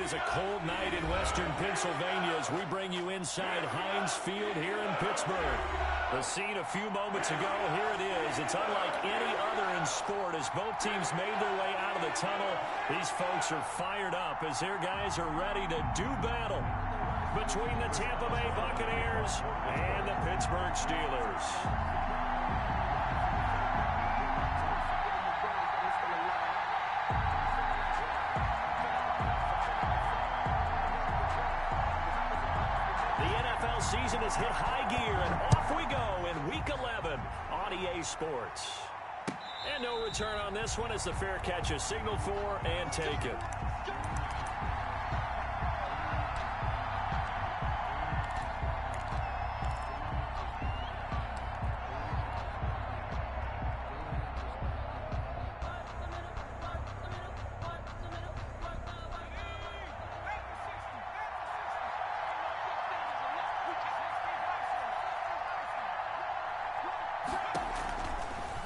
is a cold night in western Pennsylvania as we bring you inside Heinz Field here in Pittsburgh. The scene a few moments ago, here it is. It's unlike any other in sport as both teams made their way out of the tunnel. These folks are fired up as their guys are ready to do battle between the Tampa Bay Buccaneers and the Pittsburgh Steelers. Season has hit high gear, and off we go in Week 11 on EA Sports. And no return on this one as the fair catch is signaled for and taken.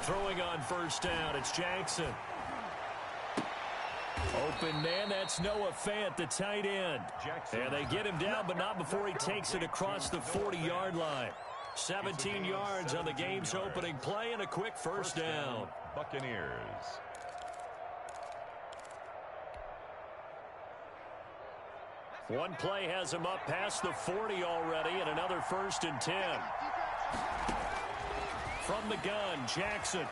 Throwing on first down, it's Jackson. Open man, that's Noah Fant, the tight end. And they get him down, but not before he takes it across the 40-yard line. 17 yards on the game's opening play and a quick first down. Buccaneers. One play has him up past the 40 already, and another 1st and 10. From the gun, Jackson.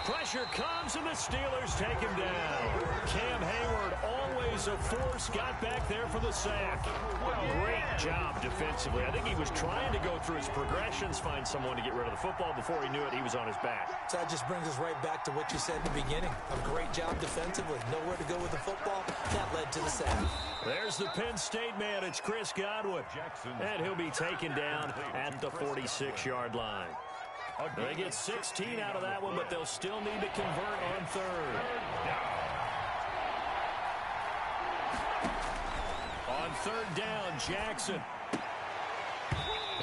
Pressure comes, and the Steelers take him down. Cam Hayward, always a force, got back there for the sack. Great job defensively. I think he was trying to go through his progressions, find someone to get rid of the football. Before he knew it, he was on his back. So that just brings us right back to what you said in the beginning. A great job defensively. Nowhere to go with the football. That led to the sack. There's the Penn State man. It's Chris Godwin. And he'll be taken down at the 46-yard line. They get 16 out of that one, but they'll still need to convert on third. On third down, Jackson.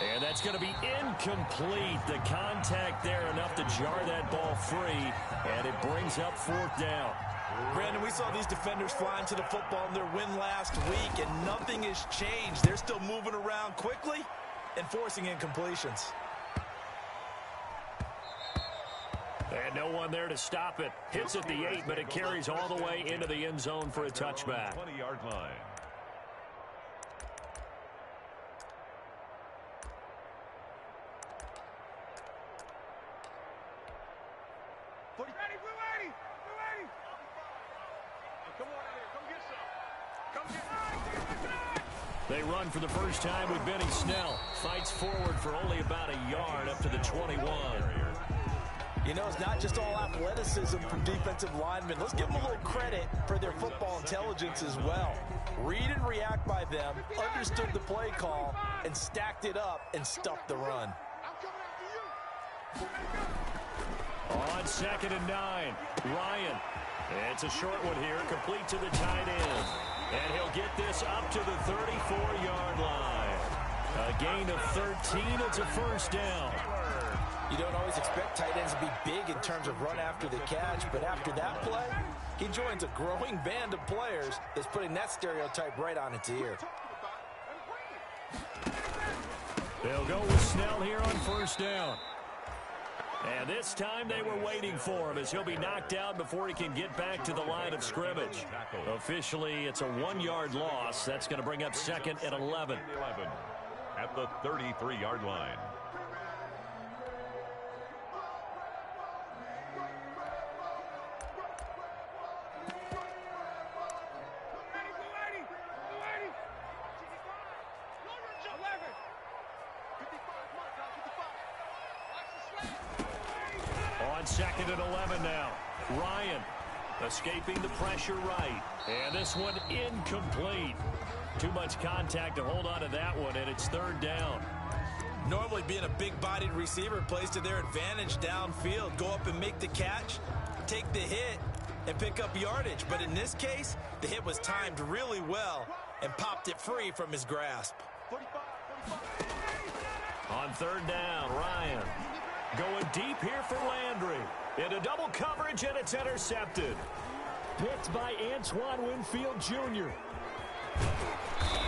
And that's going to be incomplete. The contact there enough to jar that ball free, and it brings up 4th down. Brandon, we saw these defenders flying to the football in their win last week, and nothing has changed. They're still moving around quickly and forcing incompletions. And no one there to stop it. Hits at the 8, but it carries all the way into the end zone for a touchback. 20-yard line. They run for the first time with Benny Snell. Fights forward for only about a yard up to the 21. You know, it's not just all athleticism from defensive linemen. Let's give them a little credit for their football intelligence as well. Read and react by them, understood the play call, and stacked it up and stuffed the run. On 2nd and 9, Ryan. It's a short one here, complete to the tight end. And he'll get this up to the 34-yard line. A gain of 13, it's a first down. You don't always expect tight ends to be big in terms of run after the catch, but after that play, he joins a growing band of players that's putting that stereotype right on its ear. They'll go with Snell here on first down. And this time they were waiting for him as he'll be knocked out before he can get back to the line of scrimmage. Officially, it's a 1-yard loss. That's going to bring up 2nd and 11. At the 33-yard line. On 2nd and 11 now. Ryan escaping the pressure right. And this one incomplete. Too much contact to hold on to that one, and it's 3rd down. Normally being a big-bodied receiver plays to their advantage downfield. Go up and make the catch, take the hit, and pick up yardage. But in this case, the hit was timed really well and popped it free from his grasp. On 3rd down, Ryan going deep here for Landry. Into double coverage, and it's intercepted. picked by Antoine Winfield Jr.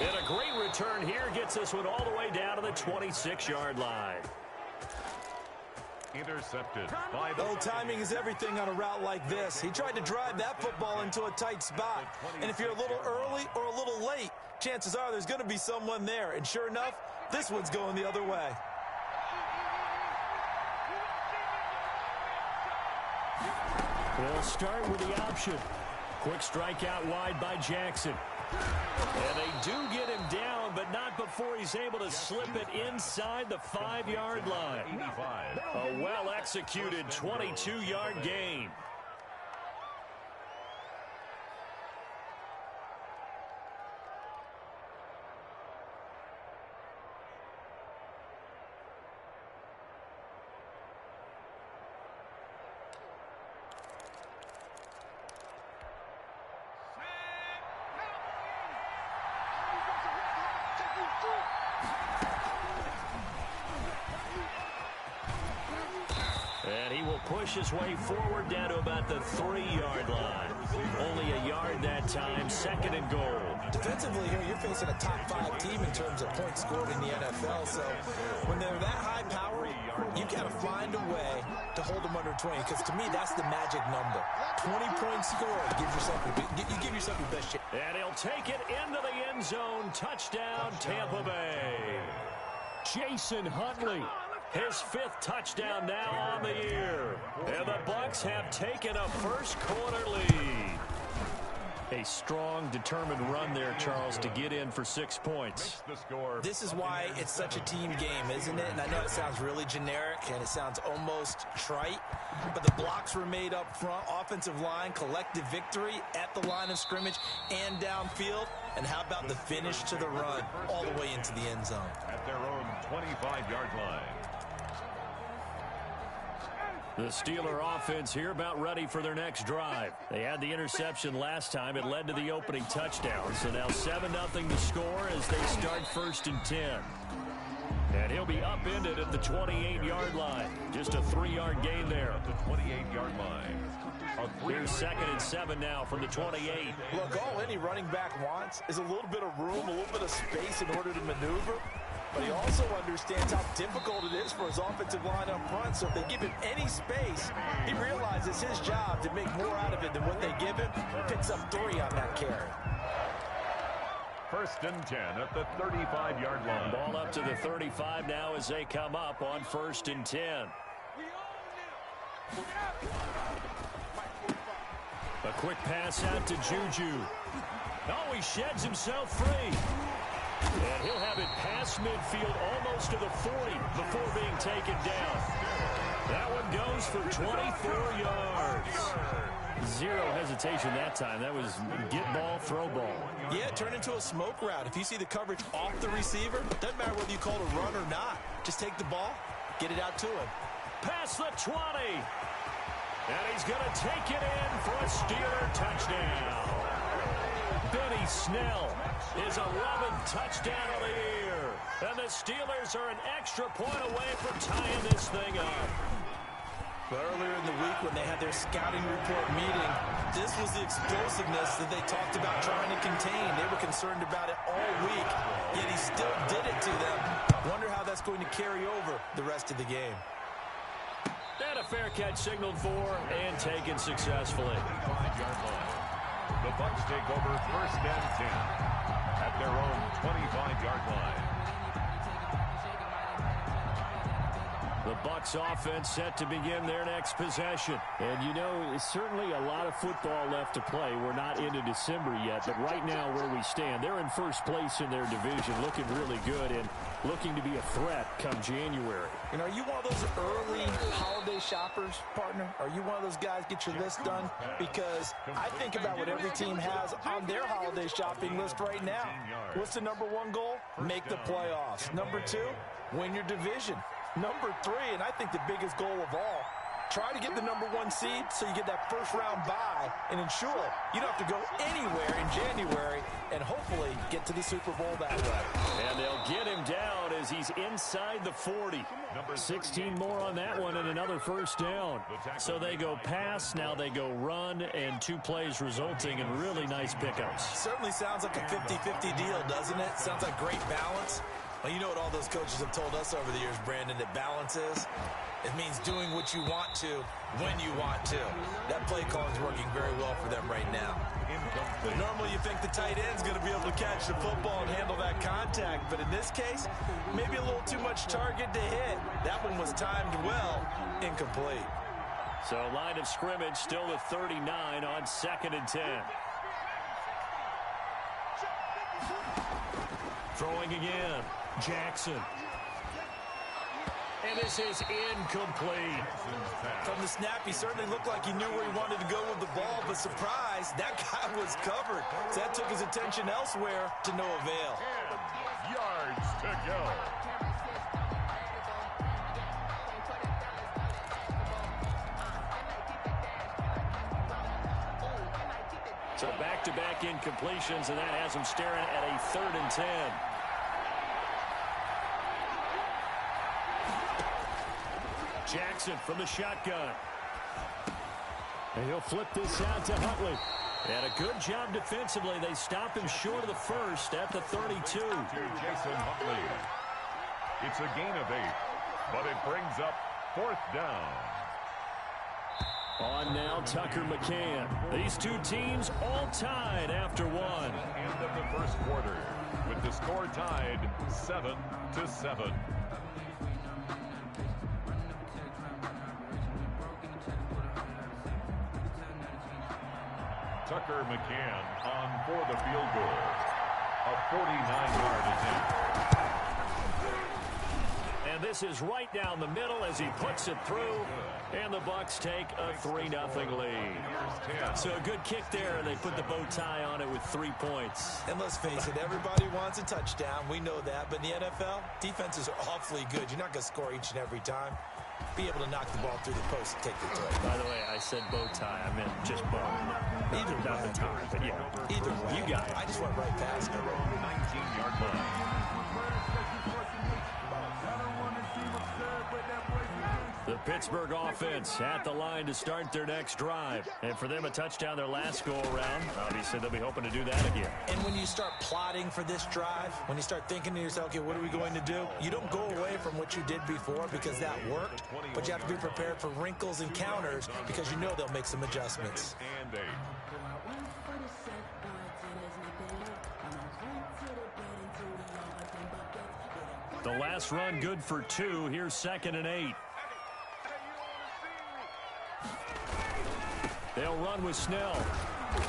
And a great return here gets this one all the way down to the 26-yard line. Intercepted by the... Oh, timing is everything on a route like this. He tried to drive that football into a tight spot. And if you're a little early or a little late, chances are there's going to be someone there. And sure enough, this one's going the other way. We'll start with the option. Quick strike out wide by Jackson. And they do get him down, but not before he's able to slip it inside the 5-yard line. 85. A well-executed 22-yard gain. And he will push his way forward down to about the 3-yard line. Only a yard that time, 2nd and goal. Defensively here, you're facing a top 5 team in terms of points scored in the NFL. So when they're that high power, you got to find a way to hold them under 20. Because to me, that's the magic number. 20 points scored. Give yourself your best chance. And he'll take it into the end zone. Touchdown, Tampa Bay. Jason Huntley. His 5th touchdown now on the year. And the Bucs have taken a first-quarter lead. A strong, determined run there, Charles, to get in for 6 points. This is why it's such a team game, isn't it? And I know it sounds really generic and it sounds almost trite, but the blocks were made up front, offensive line, collective victory at the line of scrimmage and downfield. And how about the finish to the run all the way into the end zone? At their own 25-yard line. The Steeler offense here about ready for their next drive. They had the interception last time. It led to the opening touchdown. So now 7-0 to score as they start 1st and 10. And he'll be upended at the 28-yard line. Just a 3-yard gain there. The 28-yard line. Here's 2nd and 7 now from the 28. Look, all any running back wants is a little bit of room, a little bit of space in order to maneuver. But he also understands how difficult it is for his offensive line up front. So if they give him any space, he realizes his job to make more out of it than what they give him. Picks up 3 on that carry. 1st and 10 at the 35-yard line. Ball up to the 35 now as they come up on 1st and 10. A quick pass out to Juju. Oh, he sheds himself free. And he'll have it past midfield almost to the 40 before being taken down. That one goes for 24 yards. Zero hesitation that time. That was get ball, throw ball. Yeah, turn into a smoke route. If you see the coverage off the receiver, doesn't matter whether you call it a run or not. Just take the ball, get it out to him. Past the 20. And he's going to take it in for a Steeler touchdown. Benny Snell, his 11th touchdown of the year. And the Steelers are an extra point away from tying this thing up. But earlier in the week when they had their scouting report meeting, this was the explosiveness that they talked about trying to contain. They were concerned about it all week, yet he still did it to them. Wonder how that's going to carry over the rest of the game. And a fair catch signaled for and taken successfully. 5-yard line. The Bucs take over 1st and 10 at their own 25-yard line. The Bucs offense set to begin their next possession. And, you know, certainly a lot of football left to play. We're not into December yet, but right now where we stand, they're in 1st place in their division, looking really good and looking to be a threat come January. And are you one of those early holiday shoppers, partner? Are you one of those guys get your list done? Because I think about what every team has on their holiday shopping list right now. What's the number 1 goal? Make the playoffs. Number 2, win your division. Number 3, and I think the biggest goal of all, Try to get the #1 seed so you get that first-round bye and ensure you don't have to go anywhere in January and hopefully get to the Super Bowl that way. And they'll get him down as he's inside the 40. 16 more on that one and another first down. So they go pass, now they go run, and 2 plays resulting in really nice pickups. Certainly sounds like a 50-50 deal, doesn't it? Sounds like great balance. Well, you know what all those coaches have told us over the years, Brandon, that balance is? It means doing what you want to when you want to. That play call is working very well for them right now. Normally you think the tight end's going to be able to catch the football and handle that contact, but in this case, maybe a little too much target to hit. That one was timed well, incomplete. So line of scrimmage still at 39 on 2nd and 10. Throwing again, Jackson. And this is incomplete. From the snap, he certainly looked like he knew where he wanted to go with the ball, but surprise, that guy was covered. So that took his attention elsewhere to no avail. 10 yards to go. So back-to-back incompletions, and that has him staring at a 3rd and 10. Jackson from the shotgun. And he'll flip this out to Huntley. And a good job defensively. They stop him short of the first at the 32. To Jason Huntley. It's a gain of 8, but it brings up 4th down. On now, Tucker McCann. These 2 teams all tied after 1. End of the first quarter with the score tied 7-7. Tucker McCann on for the field goal. A 49-yard attempt. And this is right down the middle as he puts it through. And the Bucs take a 3-0 lead. So a good kick there. They put the bow tie on it with 3 points. And let's face it, everybody wants a touchdown. We know that. But in the NFL, defenses are awfully good. You're not going to score each and every time. Be able to knock the ball through the post and take the throw. By the way, I said bow tie. I meant just bow. Either not way. the tie, but yeah. Either way. You got it. I just went right past it. 19-yard line. The Pittsburgh offense at the line to start their next drive. And for them, a touchdown their last go-around. Obviously, they'll be hoping to do that again. And when you start plotting for this drive, when you start thinking to yourself, okay, what are we going to do? You don't go away from what you did before because that worked, but you have to be prepared for wrinkles and counters because you know they'll make some adjustments. And 8. The last run good for 2. Here's 2nd and 8. They'll run with Snell.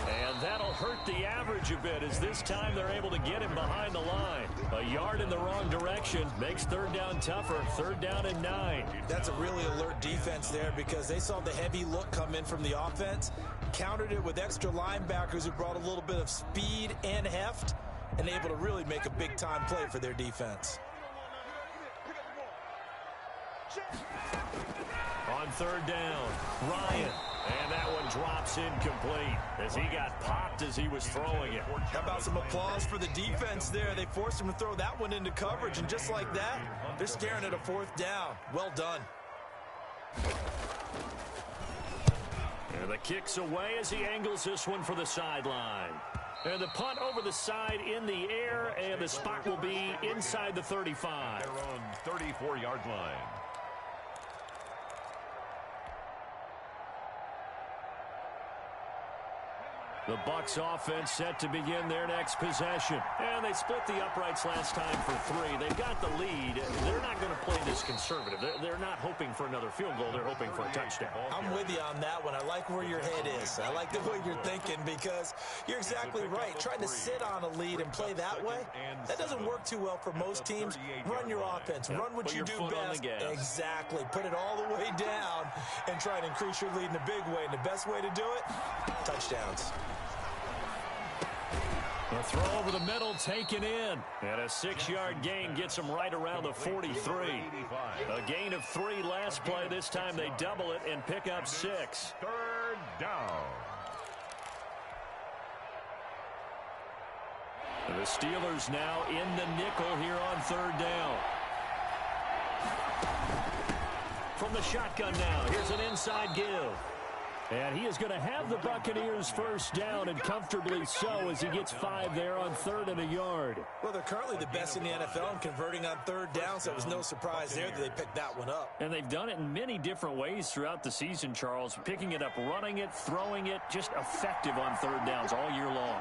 And that'll hurt the average a bit as this time they're able to get him behind the line. A yard in the wrong direction makes 3rd down tougher. 3rd down and 9. That's a really alert defense there because they saw the heavy look come in from the offense, countered it with extra linebackers who brought a little bit of speed and heft, and able to really make a big-time play for their defense. On 3rd down, Ryan. And that one drops incomplete as he got popped as he was throwing it. How about some applause for the defense there? They forced him to throw that one into coverage, and just like that, they're staring at a 4th down. Well done. And the kick's away as he angles this one for the sideline. And the punt over the side in the air, and the spot will be inside the 35. Their own 34-yard line. The Bucs offense set to begin their next possession. And they split the uprights last time for 3. They've got the lead. They're not going to play this conservative. They're not hoping for another field goal. They're hoping for a touchdown. I'm with you on that one. I like where your head is. I like the way you're thinking because you're exactly right. Trying to sit on a lead and play that way, that doesn't work too well for most teams. Run your offense. Run what you do best. Exactly. Put it all the way down and try and increase your lead in a big way. And the best way to do it, touchdowns. The throw over the middle taken in. And a 6-yard gain gets them right around the 43. A gain of 3 last play. This time they double it and pick up 6. Third down. The Steelers now in the nickel here on 3rd down. From the shotgun now, here's an inside give. And he is going to have the Buccaneers first down, and comfortably so, as he gets 5 there on 3rd and a yard. Well, they're currently the best in the NFL in converting on 3rd down, so it was no surprise there that they picked that one up. And they've done it in many different ways throughout the season, Charles. Picking it up, running it, throwing it, just effective on 3rd downs all year long.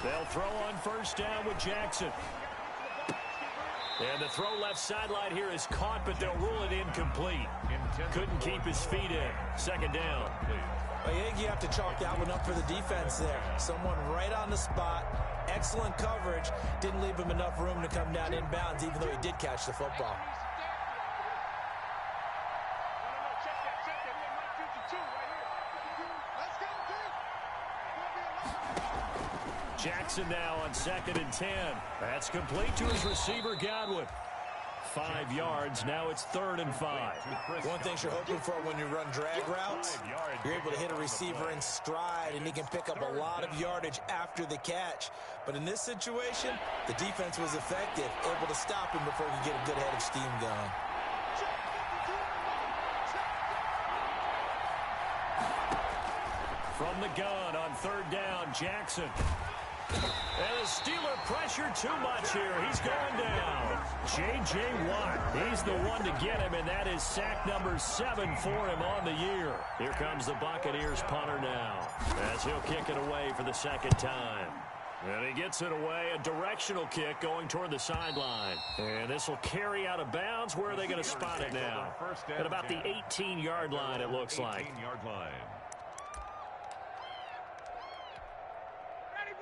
They'll throw on first down with Jackson. And the throw left sideline here is caught, but they'll rule it incomplete. Couldn't keep his feet in. 2nd down. I think you have to chalk that one up for the defense there. Someone right on the spot. Excellent coverage. Didn't leave him enough room to come down inbounds, even though he did catch the football. Jackson now on 2nd and 10. That's complete to his receiver, Godwin. 5 yards. Now it's 3rd and 5. One thing you're hoping for when you run drag routes, you're able to hit a receiver in stride, and he can pick up a lot of yardage after the catch. But in this situation, the defense was effective, able to stop him before he could get a good head of steam going. From the gun on 3rd down, Jackson. And the Steeler pressure too much here. He's going down. J.J. Watt, he's the one to get him, and that is sack number 7 for him on the year. Here comes the Buccaneers punter now, as he'll kick it away for the 2nd time. And he gets it away, a directional kick going toward the sideline. And this will carry out of bounds. Where are they going to spot it now? At about the 18-yard line, it looks like. 18-yard line.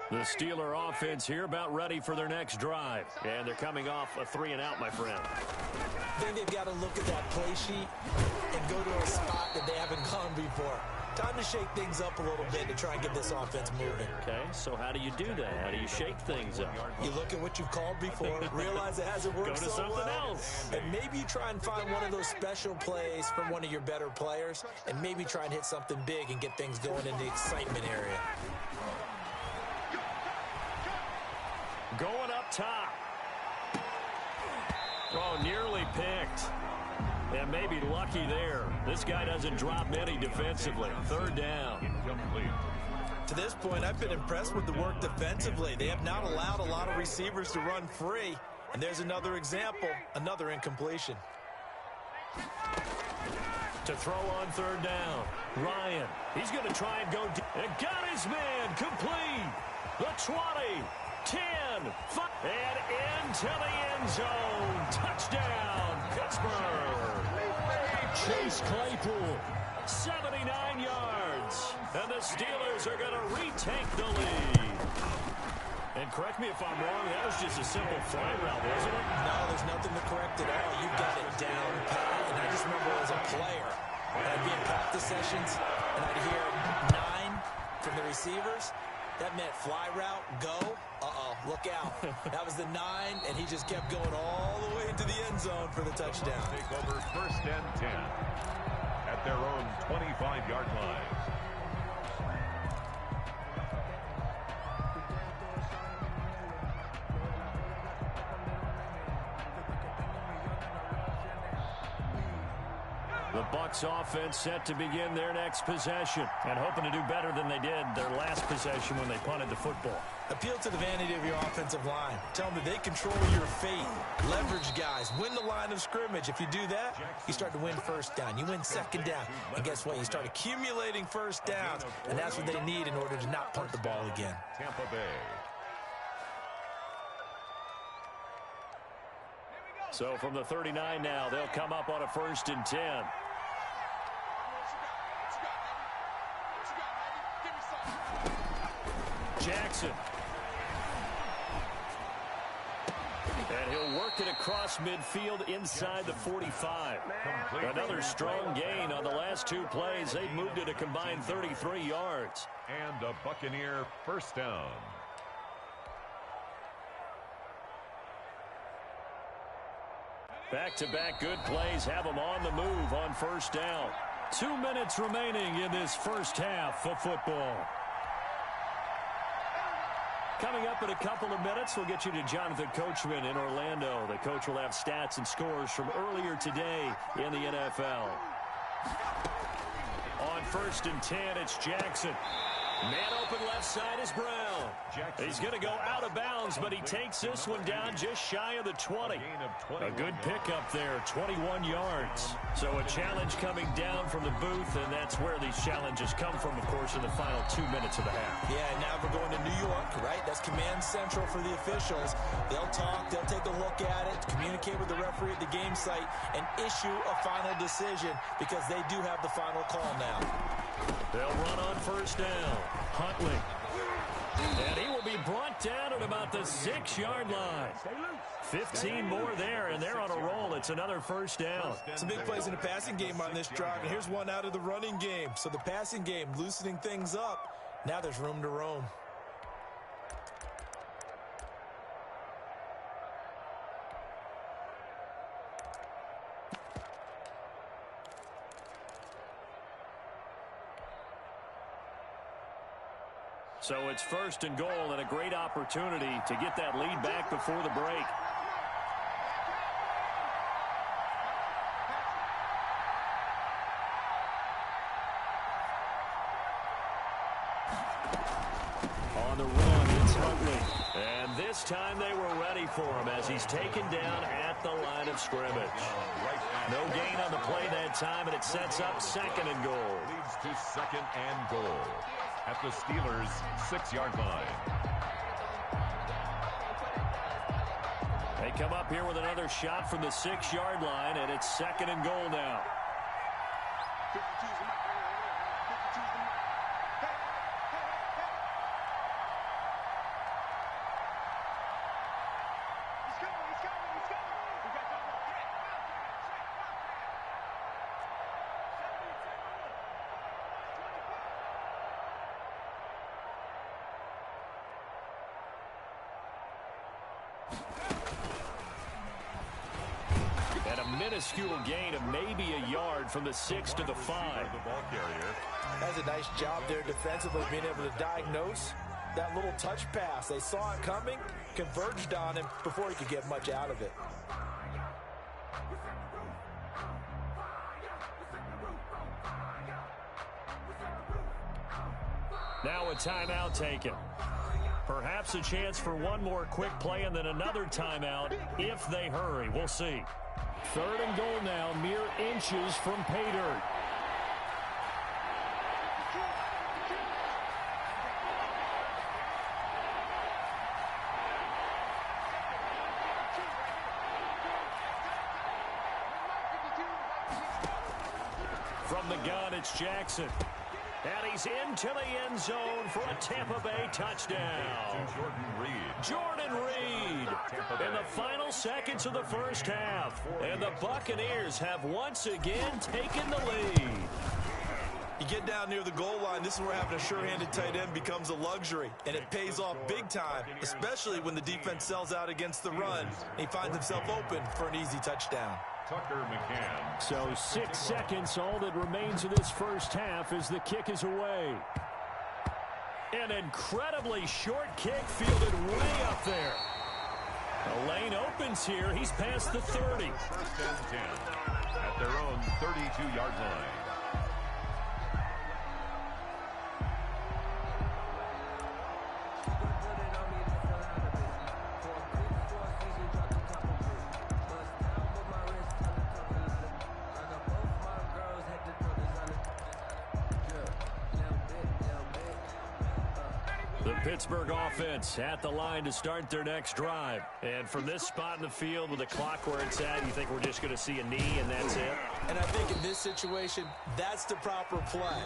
The Steeler offense here about ready for their next drive. And they're coming off a 3-and-out, my friend. I think they've got to look at that play sheet and go to a spot that they haven't gone before. Time to shake things up a little bit to try and get this offense moving. Okay, so how do you do that? How do you shake things up? You look at what you've called before, realize it hasn't worked so well. Go to something else. And maybe you try and find one of those special plays from one of your better players, and maybe try and hit something big and get things going in the excitement area. Going up top. Oh, nearly picked. And maybe lucky there. This guy doesn't drop many defensively. 3rd down. Incomplete. To this point, I've been impressed with the work defensively. They have not allowed a lot of receivers to run free. And there's another example, another incompletion. To throw on 3rd down. Ryan, he's going to try and go deep. And got his man complete. The 20. 10, 5, and into the end zone. Touchdown, Pittsburgh. Chase Claypool, 79 yards. And the Steelers are going to retake the lead. And correct me if I'm wrong, that was just a simple fly route, wasn't it? No, there's nothing to correct at all. You got it down pat. And I just remember as a player, I'd be in practice sessions, and I'd hear 9 from the receivers. That meant fly route, go. Uh-oh, look out. That was the 9, and he just kept going all the way into the end zone for the touchdown. Take over 1st and 10 at their own 25-yard line. The Bucs offense set to begin their next possession and hoping to do better than they did their last possession when they punted the football. Appeal to the vanity of your offensive line. Tell them that they control your fate. Leverage guys. Win the line of scrimmage. If you do that, you start to win 1st down. You win 2nd down. And guess what? You start accumulating 1st downs. And that's what they need in order to not punt the ball again. Tampa Bay. So from the 39 now, they'll come up on a 1st and 10. Jackson. And he'll work it across midfield inside the 45. Another strong gain on the last two plays. They've moved it a combined 33 yards. And a Buccaneer first down. Back-to-back good plays have them on the move on first down. 2 minutes remaining in this first half of football. Coming up in a couple of minutes, we'll get you to Jonathan Coachman in Orlando. The coach will have stats and scores from earlier today in the NFL. On 1st and 10, it's Jackson. Man open left side is Brown. He's going to go out of bounds, but he takes this one down just shy of the 20. A good pickup there, 21 yards. So a challenge coming down from the booth, and that's where these challenges come from, of course, in the final 2 minutes of the half. Yeah, now we're going to New York, right? That's command central for the officials. They'll talk, they'll take a look at it, communicate with the referee at the game site, and issue a final decision because they do have the final call now. They'll run on first down. Huntley. And he will be brought down at about the 6-yard line. 15 more there, and they're on a roll. It's another first down. Some big plays in the passing game on this drive, and here's one out of the running game. So the passing game loosening things up. Now there's room to roam. So it's 1st and goal, and a great opportunity to get that lead back before the break. On the run, it's Huntley. And this time they were ready for him as he's taken down at the line of scrimmage. No gain on the play that time, and it sets up 2nd and goal. Leads to 2nd and goal at the Steelers' 6-yard line. They come up here with another shot from the 6-yard line, and it's 2nd and goal now. Minuscule gain of maybe a yard from the 6 to the 5. The ball carrier That's a nice job there defensively, being able to diagnose that little touch pass. They saw it coming, converged on him before he could get much out of it. Now a timeout taken. Perhaps a chance for one more quick play and then another timeout if they hurry. We'll see. 3rd and goal now, mere inches from pay dirt. From the gun, it's Jackson. And he's into the end zone for a Tampa Bay touchdown. Jordan Reed in the final seconds of the first half. And the Buccaneers have once again taken the lead. You get down near the goal line, this is where having a sure-handed tight end becomes a luxury. And it pays off big time, especially when the defense sells out against the run. And he finds himself open for an easy touchdown. Tucker McCann. So 6 seconds, all that remains of this first half as the kick is away. An incredibly short kick fielded way up there. The lane opens here. He's past the 30. 1st and 10 at their own 32-yard line. Pittsburgh offense at the line to start their next drive. And from this spot in the field with the clock where it's at, you think we're just going to see a knee and that's it? And I think in this situation, that's the proper play.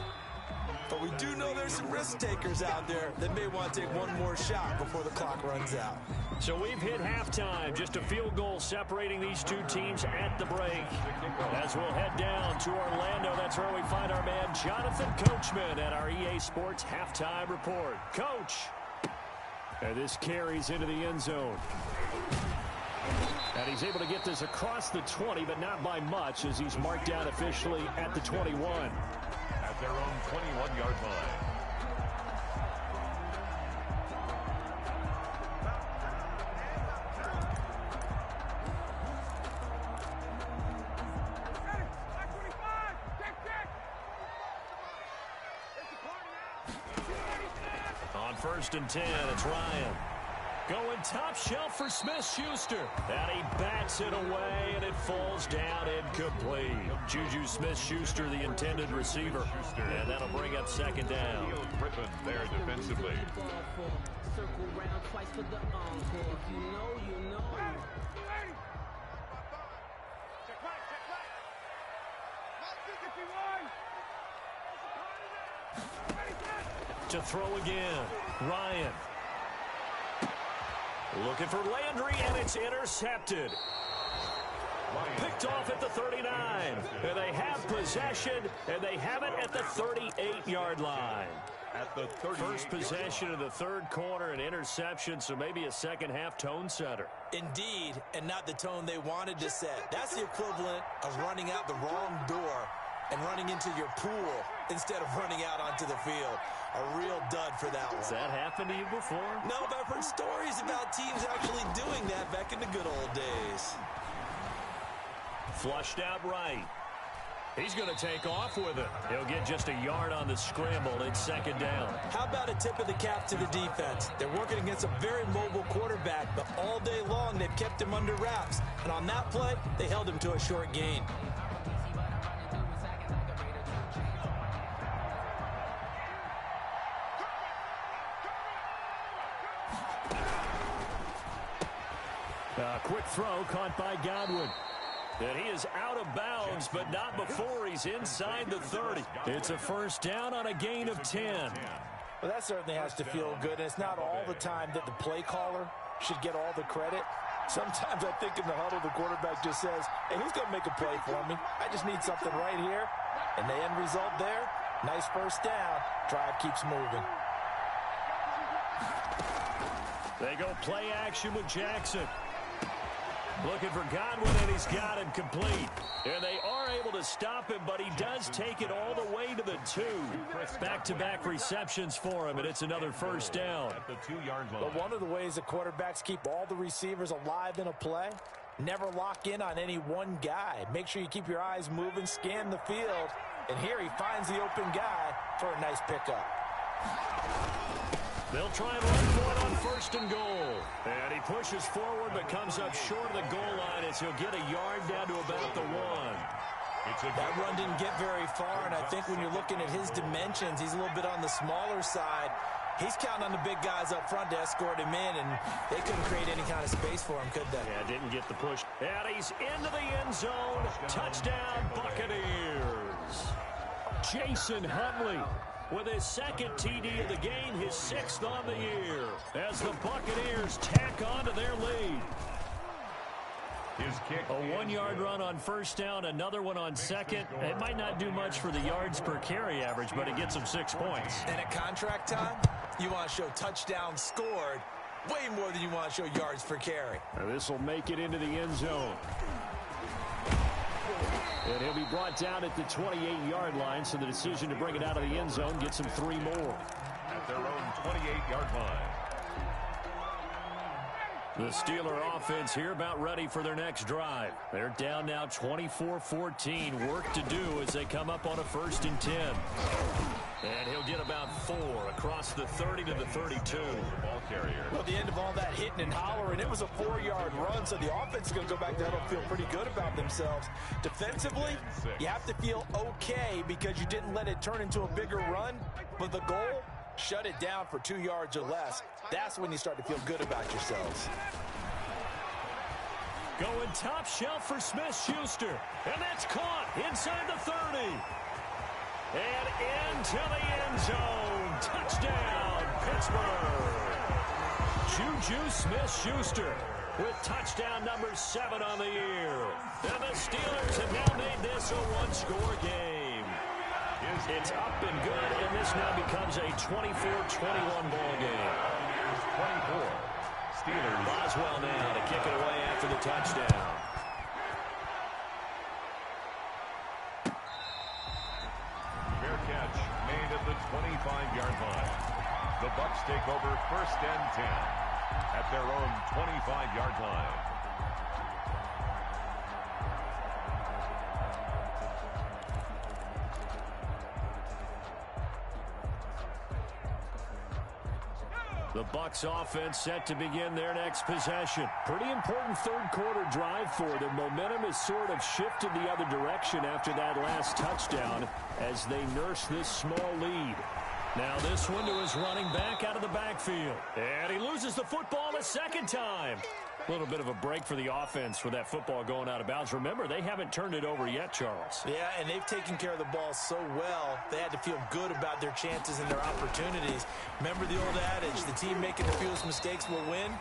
But we do know there's some risk takers out there that may want to take one more shot before the clock runs out. So we've hit halftime. Just a field goal separating these two teams at the break. As we'll head down to Orlando, that's where we find our man Jonathan Coachman at our EA Sports Halftime Report. Coach. And this carries into the end zone. And he's able to get this across the 20, but not by much, as he's marked down officially at the 21. At their own 21-yard line. On 1st and 10, it's Ryan. Going top shelf for Smith-Schuster. And he bats it away, and it falls down incomplete. Juju Smith-Schuster, the intended receiver. And that'll bring up 2nd down. Griffin there defensively. Circle round twice for the encore. If you know, you know. To throw again, Ryan. Looking for Landry, and it's intercepted. Picked off at the 39. And they have possession, and they have it at the 38-yard line. At the First possession of the 3rd quarter, an interception, so maybe a second-half tone setter. Indeed, and not the tone they wanted to set. That's the equivalent of running out the wrong door and running into your pool instead of running out onto the field. A real dud for that one. Has that happened to you before? No, but I've heard stories about teams actually doing that back in the good old days. Flushed out right. He's going to take off with it. He'll get just a yard on the scramble. It's 2nd down. How about a tip of the cap to the defense? They're working against a very mobile quarterback, but all day long they've kept him under wraps. And on that play, they held him to a short gain. Quick throw caught by Godwin. And he is out of bounds, but not before he's inside the 30. It's a 1st down on a gain of 10. Well, that certainly has to feel good. And it's not all the time that the play caller should get all the credit. Sometimes I think in the huddle, the quarterback just says, hey, who's going to make a play for me? I just need something right here. And the end result there, nice 1st down. Drive keeps moving. They go play action with Jackson. Looking for Godwin, and he's got him complete. And they are able to stop him, but he does take it all the way to the 2. Back-to-back receptions for him, and it's another 1st down. At the 2-yard line. But one of the ways that quarterbacks keep all the receivers alive in a play, never lock in on any one guy. Make sure you keep your eyes moving, scan the field. And here he finds the open guy for a nice pickup. They'll try and run for it on 1st and goal. And he pushes forward but comes up short of the goal line as he'll get a yard down to about the 1. That run didn't get very far, and I think when you're looking at his dimensions, he's a little bit on the smaller side. He's counting on the big guys up front to escort him in, and they couldn't create any kind of space for him, could they? Yeah, didn't get the push. And he's into the end zone. Touchdown, Buccaneers. Jason Huntley with his 2nd TD of the game, his 6th on the year, as the Buccaneers tack on to their lead. His kick. A 1-yard run on 1st down, another one on 2nd. It might not do much for the yards per carry average, but it gets them 6 points. And at contract time, you want to show touchdowns scored way more than you want to show yards per carry. Now this will make it into the end zone. And he'll be brought down at the 28-yard line, so the decision to bring it out of the end zone gets him 3 more. At their own 28-yard line. The Steeler offense here about ready for their next drive. They're down now 24-14. Work to do as they come up on a 1st and 10. And he'll get about 4 across the 30 to the 32. Ball carrier. Well, at the end of all that hitting and hollering, it was a 4-yard run, so the offense is going to go back there and feel pretty good about themselves. Defensively, you have to feel okay because you didn't let it turn into a bigger run, but the goal, shut it down for 2 yards or less. That's when you start to feel good about yourselves. Going top shelf for Smith-Schuster. And that's caught inside the 30. And into the end zone. Touchdown, Pittsburgh. Juju Smith-Schuster with touchdown number 7 on the year. And the Steelers have now made this a one-score game. It's up and good, and this now becomes a 24-21 ball game. 24. Steelers. Boswell now to kick it away after the touchdown. Fair catch made at the 25-yard line. The Bucs take over 1st and 10 at their own 25-yard line. The Bucs offense set to begin their next possession. Pretty important third quarter drive for them. Momentum has sort of shifted the other direction after that last touchdown as they nurse this small lead. Now this one to his running back out of the backfield. And he loses the football a second time. A little bit of a break for the offense with that football going out of bounds. Remember, they haven't turned it over yet, Charles. Yeah, and they've taken care of the ball so well, they had to feel good about their chances and their opportunities. Remember the old adage, the team making the fewest mistakes will win?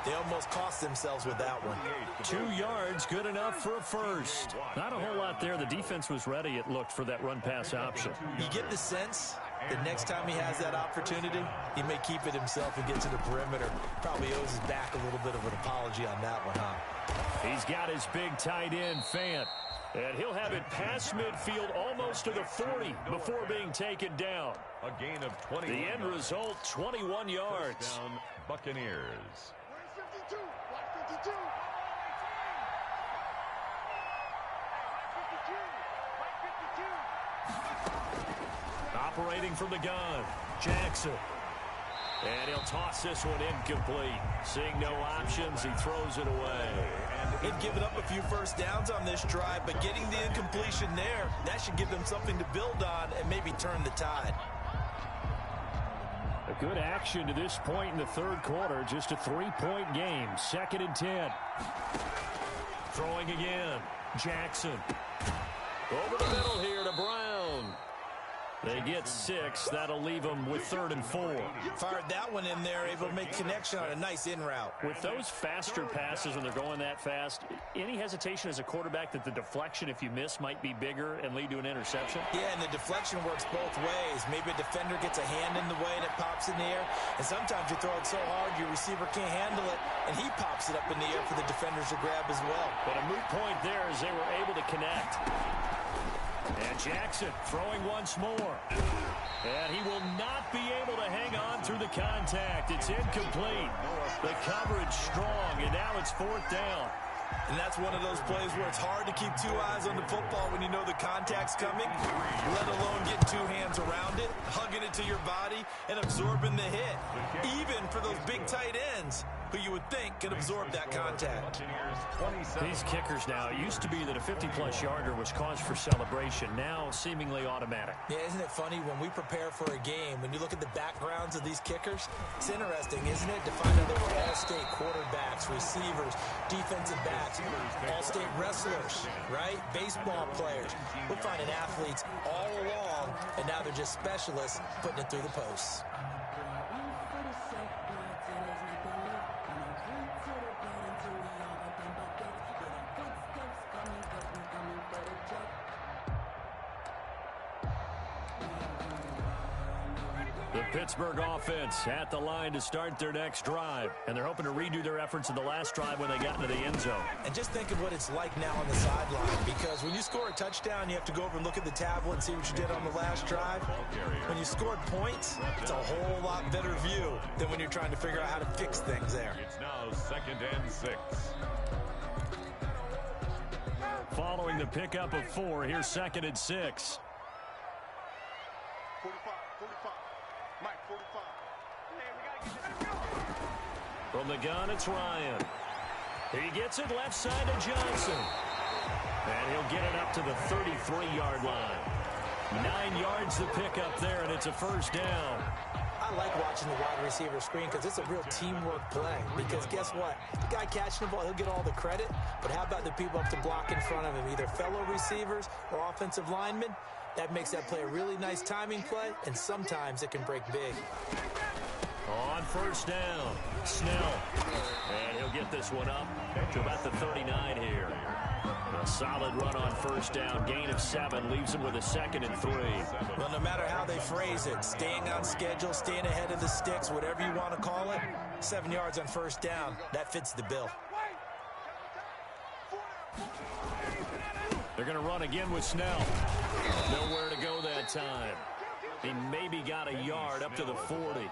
They almost cost themselves with that one. 2 yards, good enough for a first. Not a whole lot there. The defense was ready, it looked, for that run-pass option. You get the sense that next time he has that opportunity, he may keep it himself and get to the perimeter. Probably owes his back a little bit of an apology on that one, huh? He's got his big tight end, Fant. And he'll have it past midfield almost to the 40 before being taken down. A gain of 20. The end result, 21 yards. Down, Buccaneers. Operating from the gun, Jackson. And he'll toss this one incomplete. Seeing no options, he throws it away. They've given up a few first downs on this drive, but getting the incompletion there, that should give them something to build on and maybe turn the tide. A good action to this point in the third quarter. Just a 3-point game. 2nd and 10. Throwing again. Jackson. Over the middle here to Brown. They get 6. That'll leave them with 3rd and 4. Fired that one in there, able to make connection on a nice in route. With those faster passes when they're going that fast, any hesitation as a quarterback that the deflection, if you miss, might be bigger and lead to an interception? Yeah, and the deflection works both ways. Maybe a defender gets a hand in the way and it pops in the air. And sometimes you throw it so hard your receiver can't handle it, and he pops it up in the air for the defenders to grab as well. But a moot point there as they were able to connect. And Jackson throwing once more. And he will not be able to hang on through the contact. It's incomplete. The coverage strong, and now it's 4th down. And that's one of those plays where it's hard to keep 2 eyes on the football when you know the contact's coming, let alone getting 2 hands around it, hugging it to your body, and absorbing the hit. Even for those big tight ends, who you would think can absorb that contact. These kickers now, it used to be that a 50-plus yarder was cause for celebration. Now, seemingly automatic. Yeah, isn't it funny when we prepare for a game, when you look at the backgrounds of these kickers, it's interesting, isn't it, to find out they were all-state quarterbacks, receivers, defensive backs, all-state wrestlers, right? Baseball players. We're finding athletes all along, and now they're just specialists putting it through the posts. The Pittsburgh offense at the line to start their next drive. And they're hoping to redo their efforts in the last drive when they got into the end zone. And just think of what it's like now on the sideline, because when you score a touchdown, you have to go over and look at the tablet and see what you did on the last drive. When you scored points, it's a whole lot better view than when you're trying to figure out how to fix things there. It's now 2nd and 6. Following the pickup of 4, here's 2nd and 6. 45. Mike, 45. From the gun, it's Ryan. He gets it left side to Johnson. And he'll get it up to the 33-yard line. 9 yards to pick up there, and it's a 1st down. I like watching the wide receiver screen because it's a real teamwork play. Because guess what? The guy catching the ball, he'll get all the credit. But how about the people up to block in front of him, either fellow receivers or offensive linemen? That makes that play a really nice timing play, and sometimes it can break big. On first down, Snell. And he'll get this one up to about the 39 here. A solid run on first down. Gain of 7 leaves him with a 2nd and 3. Well, no matter how they phrase it, staying on schedule, staying ahead of the sticks, whatever you want to call it, 7 yards on first down, that fits the bill. They're going to run again with Snell. Nowhere to go that time. He maybe got a yard up to the 40.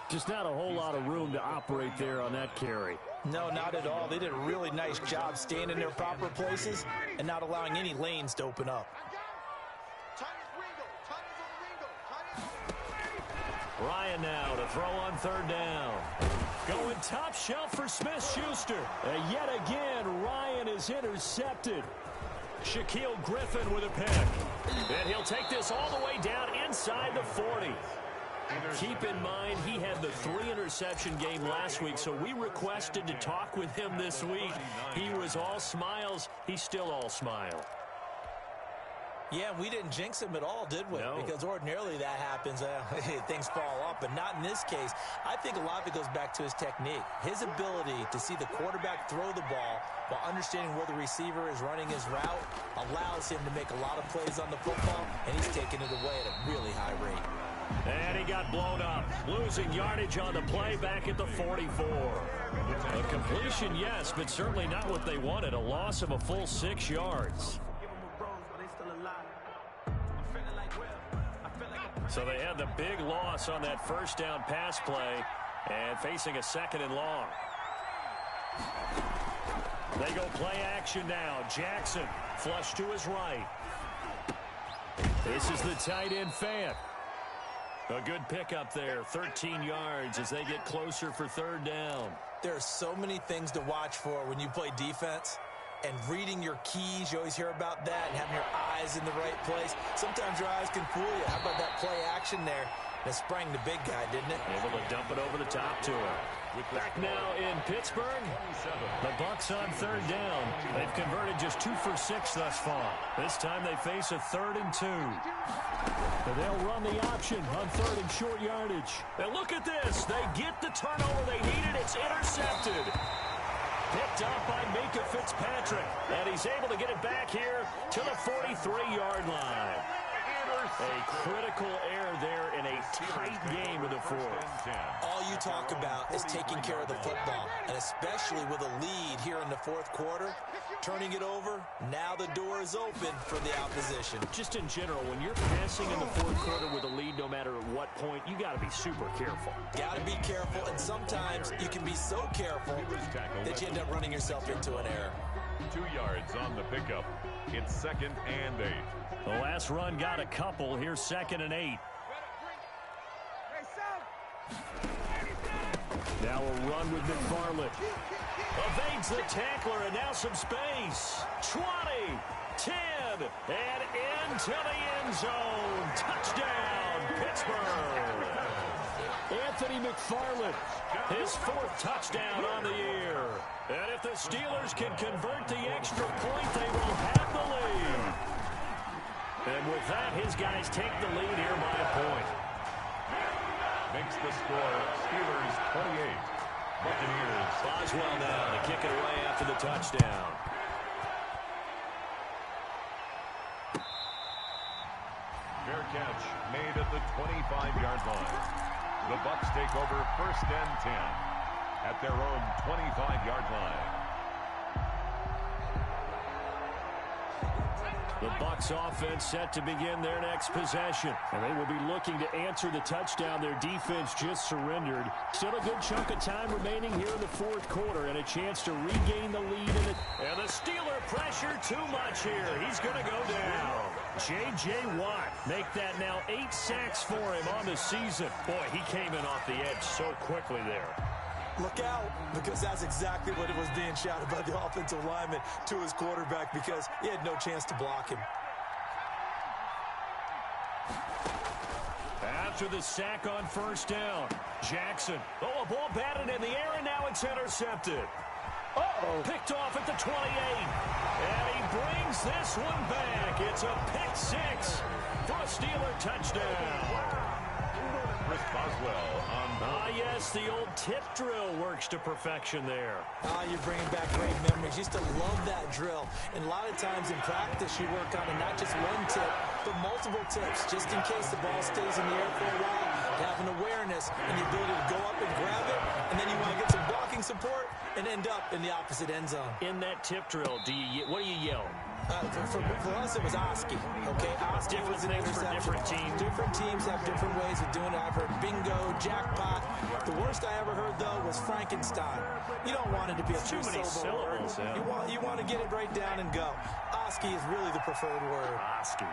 Just not a whole lot of room to operate there on that carry. No, not at all. They did a really nice job staying in their proper places and not allowing any lanes to open up. Ryan now to throw on third down. Going top shelf for Smith-Schuster. And yet again, Ryan is intercepted. Shaquille Griffin with a pick. And he'll take this all the way down inside the 40. Keep in mind, he had the 3-interception game last week, so we requested to talk with him this week. He was all smiles. He's still all smile. Yeah, we didn't jinx him at all, did we? No. Because ordinarily that happens. Things fall off, but not in this case. I think a lot of it goes back to his technique. His ability to see the quarterback throw the ball while understanding where the receiver is running his route allows him to make a lot of plays on the football, and he's taking it away at a really high rate. And he got blown up, losing yardage on the play back at the 44. A completion, yes, but certainly not what they wanted. A loss of a full 6 yards. So they had the big loss on that first down pass play and facing a 2nd and long. They go play action now. Jackson flush to his right. This is the tight end Fant. A good pickup there, 13 yards as they get closer for third down. There are so many things to watch for when you play defense. And reading your keys, you always hear about that, and having your eyes in the right place. Sometimes your eyes can fool you. How about that play action there? That sprang the big guy, didn't it? Able to dump it over the top to him. Back now in Pittsburgh. The Bucs on third down. They've converted just 2 for 6 thus far. This time they face a 3rd and 2. And they'll run the option on 3rd and short yardage. And look at this. They get the turnover they needed. It's intercepted. Picked up by Minka Fitzpatrick. And he's able to get it back here to the 43-yard line. A critical error there in a tight game in the 4th. All you talk about is taking care of the football, and especially with a lead here in the 4th quarter, turning it over, now the door is open for the opposition. Just in general, when you're passing in the 4th quarter with a lead, no matter at what point, you got to be super careful. Got to be careful, and sometimes you can be so careful that you end up running yourself into an error. 2 yards on the pickup. It's 2nd and 8. The last run got a couple. Here's 2nd and 8. Now a run with McFarland. Evades the tackler, and now some space. 20, 10, and into the end zone. Touchdown, Pittsburgh. Anthony McFarland, his 4th touchdown on the year. And if the Steelers can convert the extra point, they will have the lead. And with that, his guys take the lead here by a point. Makes the score Steelers 28. Buccaneers. Boswell now to kick it away after the touchdown. Fair catch made at the 25-yard line. The Bucs take over 1st and 10 at their own 25-yard line. The Bucs offense set to begin their next possession. And they will be looking to answer the touchdown their defense just surrendered. Still a good chunk of time remaining here in the 4th quarter and a chance to regain the lead. And the Steeler pressure too much here. He's going to go down. J.J. Watt make that now 8 sacks for him on the season. Boy, he came in off the edge so quickly there. Look out, because that's exactly what it was being shouted by the offensive lineman to his quarterback, because he had no chance to block him. At after the sack on first down. Jackson. Oh, a ball batted in the air, and now it's intercepted. Uh-oh. Picked off at the 28. And he brings this one back. It's a pick six for a Steeler touchdown. Chris Boswell on yes, the old tip drill works to perfection there. You're bringing back great memories. Used to love that drill. And a lot of times in practice, you work on it, not just one tip, but multiple tips, just in case the ball stays in the air for a while. You have an awareness and the ability to go up and grab it, and then you want to get some blocking support and end up in the opposite end zone. In that tip drill, what do you yell? For us, it was Oski. Okay, Oski was an things for different teams. Different teams have different ways of doing it. I've heard bingo, jackpot. The worst I ever heard, though, was Frankenstein. You don't want it to be a too many syllables. Yeah. You want to get it right down and go. Oski is really the preferred word. Oski.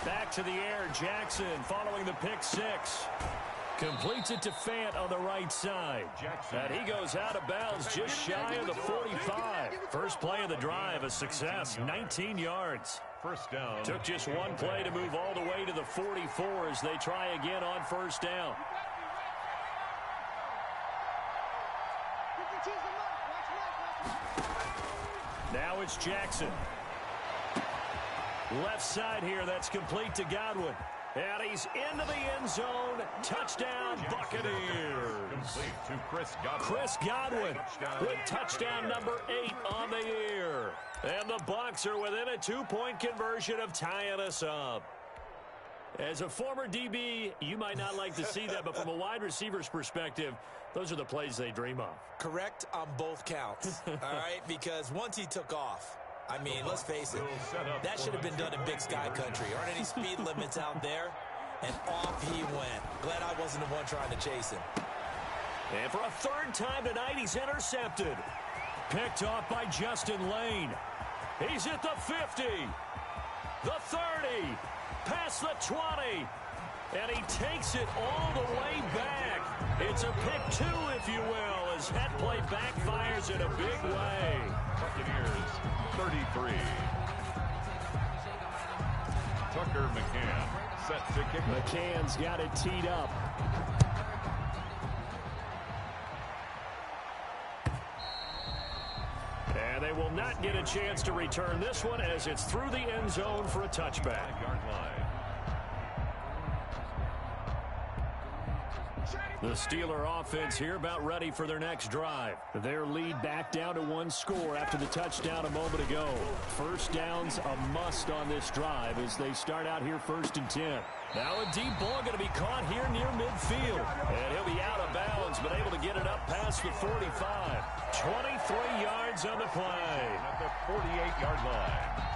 Back to the air, Jackson following the pick six. Completes it to Fant on the right side. And he goes out of bounds just shy of the 45. First play of the drive, a success, 19 yards. First down. Took just one play to move all the way to the 44 as they try again on first down. Now it's Jackson. Left side here, that's complete to Godwin. And he's into the end zone. Touchdown, Buccaneers. Complete to Chris Godwin. Chris Godwin with touchdown number 8 on the year. And the Bucs are within a 2-point conversion of tying us up. As a former DB, you might not like to see that, but from a wide receiver's perspective, those are the plays they dream of. Correct on both counts, all right? Because once he took off, I mean, let's face it, that should have been done in Big Sky Country. Aren't any speed limits out there? And off he went. Glad I wasn't the one trying to chase him. And for a third time tonight, he's intercepted. Picked off by Justin Lane. He's at the 50, the 30, past the 20, and he takes it all the way back. It's a pick 2, if you will, as that play backfires in a big way. Buccaneers 33. Tucker McCann set to kick. McCann's got it teed up. And they will not get a chance to return this one as it's through the end zone for a touchback. Yard line. The Steeler offense here about ready for their next drive. Their lead back down to 1 score after the touchdown a moment ago. First down's a must on this drive as they start out here 1st and 10. Now a deep ball going to be caught here near midfield. And he'll be out of bounds, but able to get it up past the 45. 23 yards on the play. At the 48-yard line.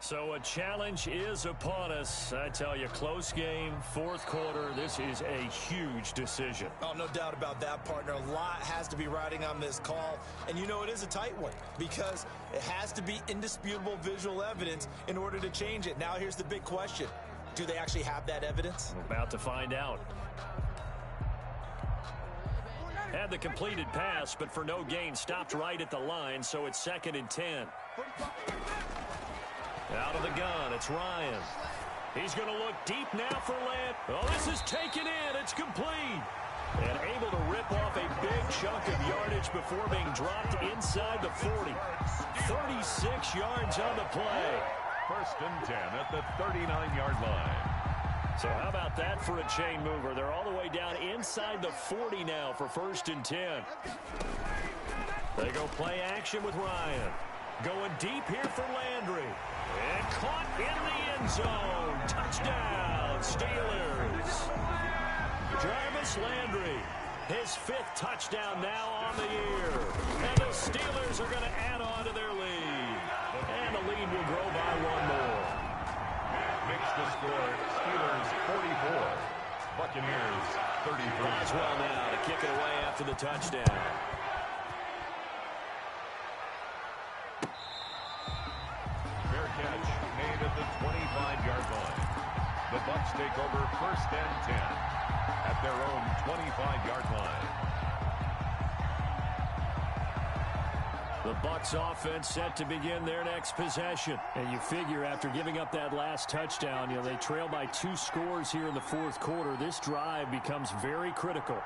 So a challenge is upon us. I tell you, close game, 4th quarter. This is a huge decision. Oh, no doubt about that, partner. A lot has to be riding on this call. And you know it is a tight one because it has to be indisputable visual evidence in order to change it. Now here's the big question. Do they actually have that evidence? We're about to find out. Had the completed pass, but for no gain, stopped right at the line, so it's 2nd and 10. Out of the gun, it's Ryan. He's going to look deep now for Land. Oh, this is taken in. It's complete. And able to rip off a big chunk of yardage before being dropped inside the 40. 36 yards on the play. 1st and 10 at the 39-yard line. So how about that for a chain mover? They're all the way down inside the 40 now for 1st and 10. They go play action with Ryan. Going deep here for Landry. And caught in the end zone. Touchdown, Steelers. Jarvis Landry, his 5th touchdown now on the year. And the Steelers are going to add on to their lead. And the lead will grow by 1 more. Makes the score Steelers 44. Buccaneers 33. Boswell now to kick it away after the touchdown. Fair catch made at the 25-yard line. The The Bucs take over 1st and 10 at their own 25-yard line. The Bucs offense set to begin their next possession. And you figure after giving up that last touchdown, they trail by 2 scores here in the 4th quarter. This drive becomes very critical.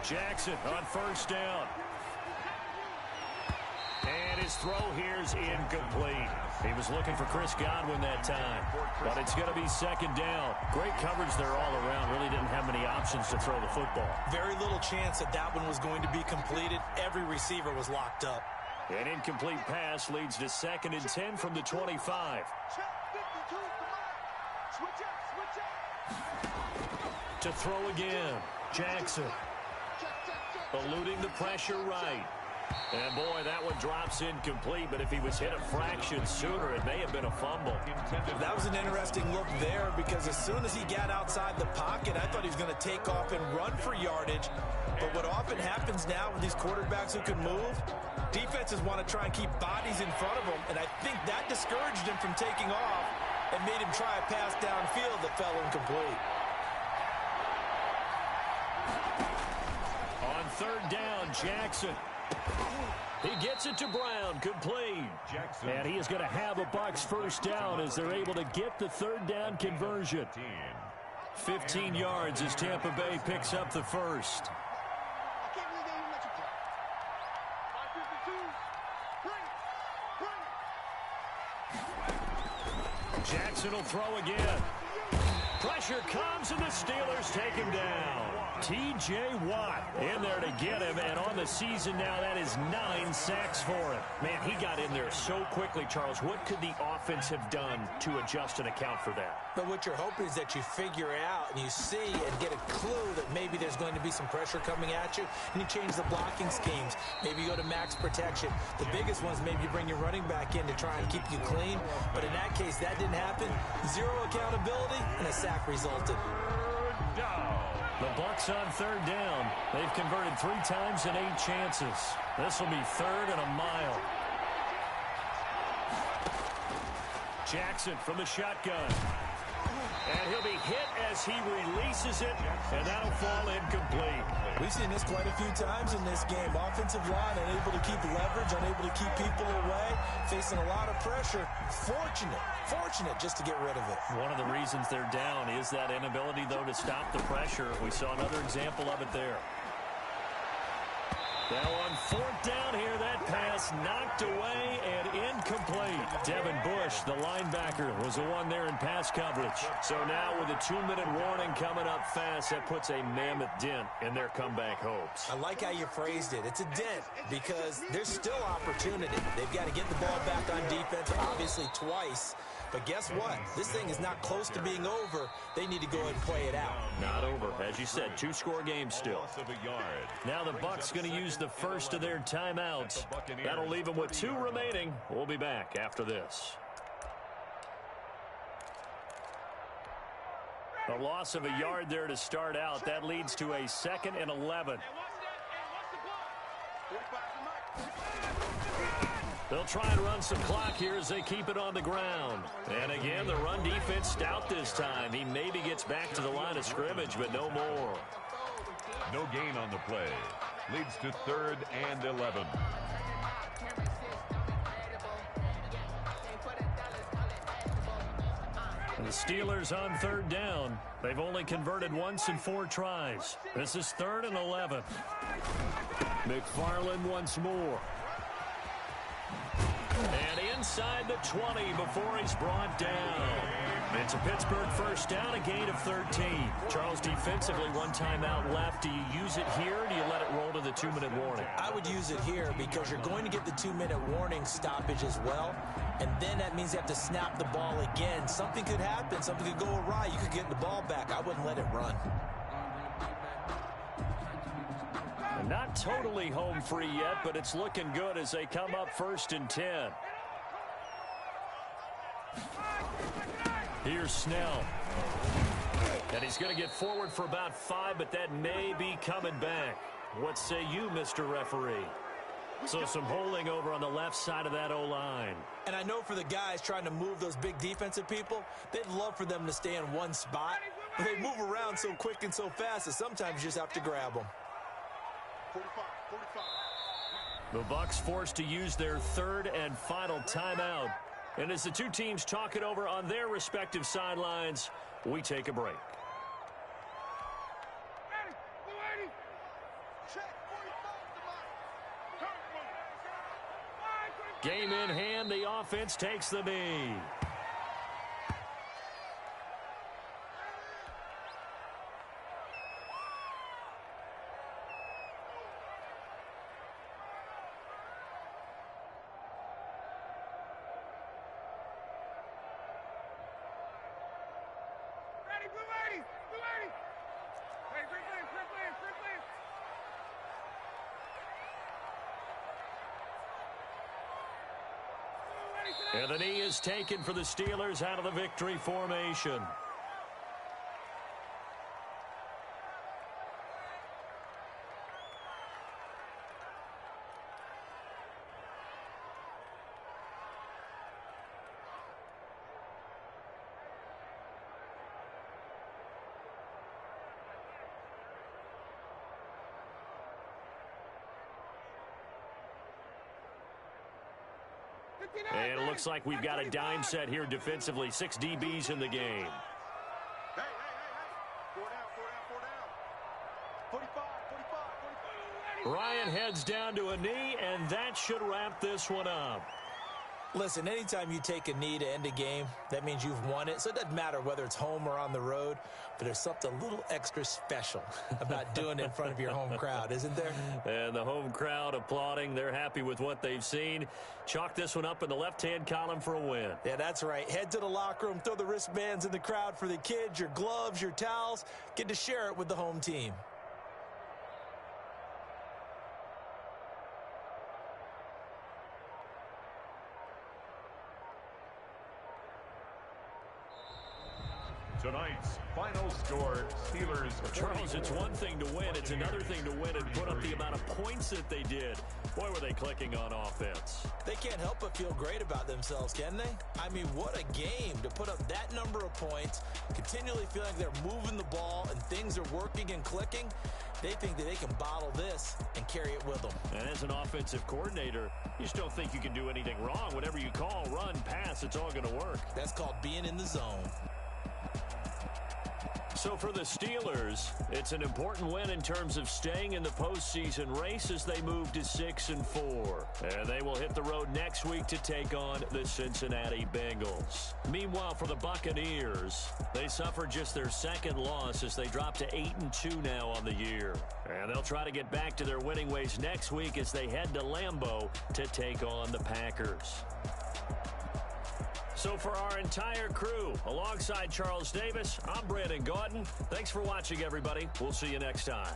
Jackson on 1st down. And his throw here is incomplete. He was looking for Chris Godwin that time, but it's going to be 2nd down. Great coverage there all around. Really didn't have many options to throw the football. Very little chance that one was going to be completed. Every receiver was locked up. An incomplete pass leads to 2nd and 10 from the 25. To throw again, Jackson. Eluding the pressure right. And, boy, that one drops incomplete, but if he was hit a fraction sooner, it may have been a fumble. That was an interesting look there because as soon as he got outside the pocket, I thought he was going to take off and run for yardage. But what often happens now with these quarterbacks who can move, defenses want to try and keep bodies in front of them, and I think that discouraged him from taking off and made him try a pass downfield that fell incomplete. On 3rd down, Jackson. He gets it to Brown, complete. Jackson. And he is going to have a Bucs 1st down as they're able to get the 3rd down conversion. 15 yards as Tampa Bay picks up the 1st. Jackson will throw again. Pressure comes, and the Steelers take him down. T.J. Watt in there to get him, and on the season now, that is 9 sacks for him. Man, he got in there so quickly, Charles. What could the offense have done to adjust and account for that? But what you're hoping is that you figure out and you see and get a clue that maybe there's going to be some pressure coming at you, and you change the blocking schemes. Maybe you go to max protection. The biggest ones, maybe you bring your running back in to try and keep you clean. But in that case, that didn't happen. 0 accountability, and a sack resulted. The Bucs on 3rd down. They've converted 3 times in 8 chances. This will be 3rd and a mile. Jackson from the shotgun. And he'll be hit as he releases it, and that'll fall incomplete. We've seen this quite a few times in this game. Offensive line unable to keep leverage, unable to keep people away, facing a lot of pressure. Fortunate just to get rid of it. One of the reasons they're down is that inability, though, to stop the pressure. We saw another example of it there. Now on 4th down here, that pass knocked away and incomplete. Devin Bush, the linebacker, was the one there in pass coverage. So now with a 2-minute warning coming up fast, that puts a mammoth dent in their comeback hopes. I like how you phrased it. It's a dent because there's still opportunity. They've got to get the ball back on defense, obviously twice. But guess what? This thing is not close to being over. They need to go ahead and play it out. Not over. As you said, 2-score game still. Now the Bucs going to use the first of their timeouts. That'll leave them with 2 remaining. We'll be back after this. A loss of a yard there to start out. That leads to a 2nd and 11. They'll try and run some clock here as they keep it on the ground. And again, the run defense stout this time. He maybe gets back to the line of scrimmage, but no more. No gain on the play. Leads to 3rd and 11. And the Steelers on 3rd down. They've only converted once in 4 tries. This is 3rd and 11. McFarland once more. And inside the 20 before he's brought down. It's a Pittsburgh 1st down, a gain of 13. Charles, defensively, 1 timeout left. Do you use it here, or do you let it roll to the 2-minute warning? I would use it here because you're going to get the 2-minute warning stoppage as well. And then that means you have to snap the ball again. Something could happen. Something could go awry. You could get the ball back. I wouldn't let it run. Not totally home free yet, but it's looking good as they come up 1st and 10. Here's Snell. And he's going to get forward for about 5, but that may be coming back. What say you, Mr. Referee? So some holding over on the left side of that O-line. And I know for the guys trying to move those big defensive people, they'd love for them to stay in one spot. But they move around so quick and so fast that sometimes you just have to grab them. 45. The Bucs forced to use their third and final timeout. And as the two teams talk it over on their respective sidelines, we take a break. Game in hand, the offense takes the knee. And the knee is taken for the Steelers out of the victory formation. And it looks like we've got a dime set here defensively. 6 DBs in the game. Hey. 4 down. 45. Ryan heads down to a knee, and that should wrap this one up. Listen, anytime you take a knee to end a game, that means you've won it. So it doesn't matter whether it's home or on the road, but there's something a little extra special about doing it in front of your home crowd, isn't there? And the home crowd applauding. They're happy with what they've seen. Chalk this one up in the left-hand column for a win. Yeah, that's right. Head to the locker room, throw the wristbands in the crowd for the kids, your gloves, your towels. Get to share it with the home team. Tonight's final score, Steelers. Charles, it's one thing to win. It's another thing to win and put up the amount of points that they did. Boy, were they clicking on offense. They can't help but feel great about themselves, can they? I mean, what a game to put up that number of points, continually feeling like they're moving the ball and things are working and clicking. They think that they can bottle this and carry it with them. And as an offensive coordinator, you just don't think you can do anything wrong. Whatever you call, run, pass, it's all going to work. That's called being in the zone. So for the Steelers, it's an important win in terms of staying in the postseason race as they move to 6-4. And they will hit the road next week to take on the Cincinnati Bengals. Meanwhile, for the Buccaneers, they suffered just their second loss as they drop to 8-2 now on the year. And they'll try to get back to their winning ways next week as they head to Lambeau to take on the Packers. So for our entire crew, alongside Charles Davis, I'm Brandon Gaudin. Thanks for watching, everybody. We'll see you next time.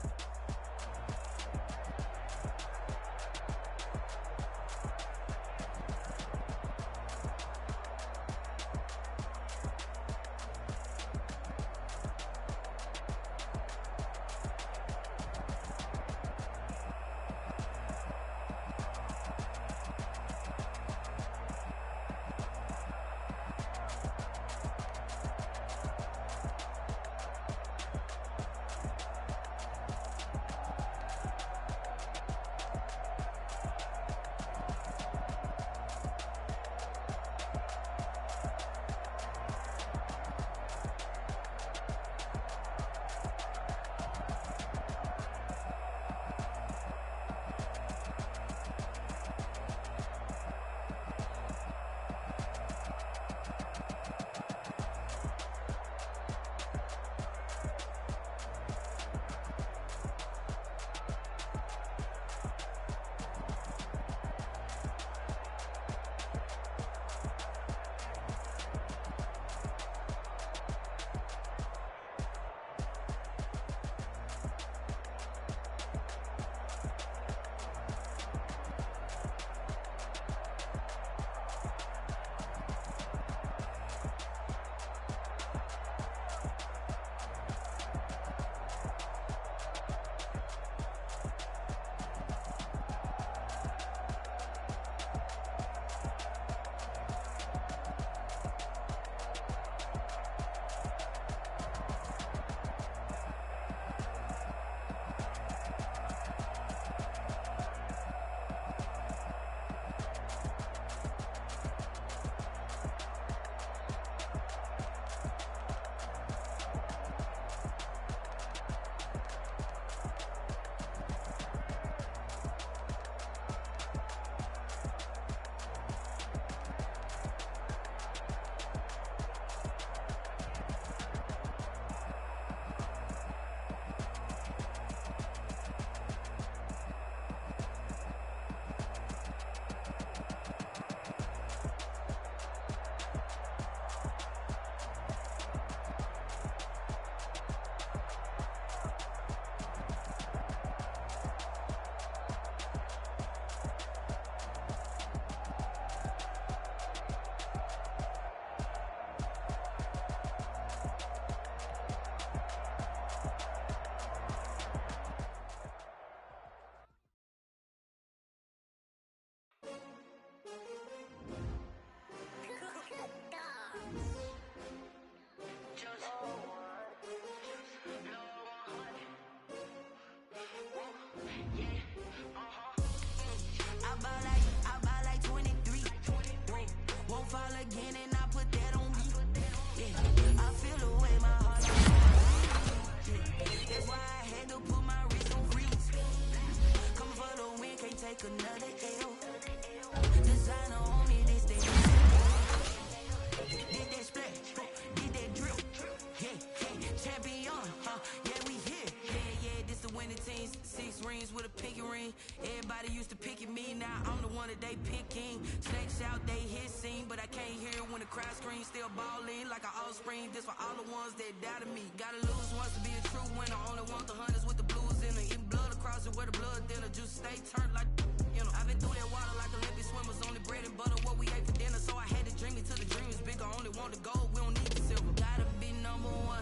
many teams, 6 rings with a pinky ring. Everybody used to pick at me, now I'm the one that they picking. Snakes out, they hit scene, but I can't hear when the crowd screams. Still balling like an offspring. This for all the ones that doubted me. Gotta lose once to be a true winner. Only want the hunters with the blues in it. Eating blood across it where the blood thinner. Juice stay turned like, you know. I've been through that water like Olympic swimmers. Only bread and butter what we ate for dinner. So I had to dream it till the dream is bigger. Only want the gold, we don't need the silver. Gotta be number 1,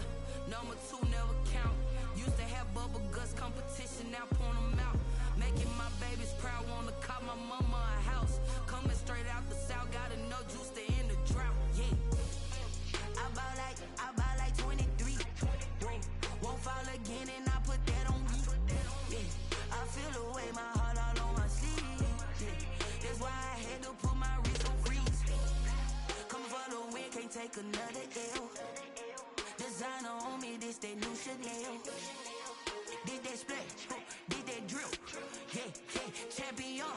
number 2 never count. Used to have bubble guts competition, now point them out. Making my babies proud, wanna cop my mama a house. Coming straight out the south, got enough juice to end the drought. Yeah, I buy like 23. Whoa, won't fall again, and I put that on me. Yeah, I feel the way, my heart all on my sleeve. Yeah, that's why I had to put my wrist on freeze. Coming for the win, can't take another L. Designer on me, this that new Chanel. Did that split, did that drill. Yeah, champion,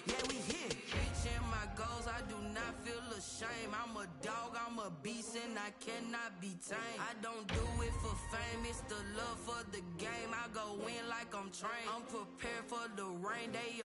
yeah, we here. Reaching my goals, I do not feel ashamed. I'm a dog, I'm a beast, and I cannot be tamed. I don't do it for fame, it's the love for the game. I go in like I'm trained. I'm prepared for the rain, they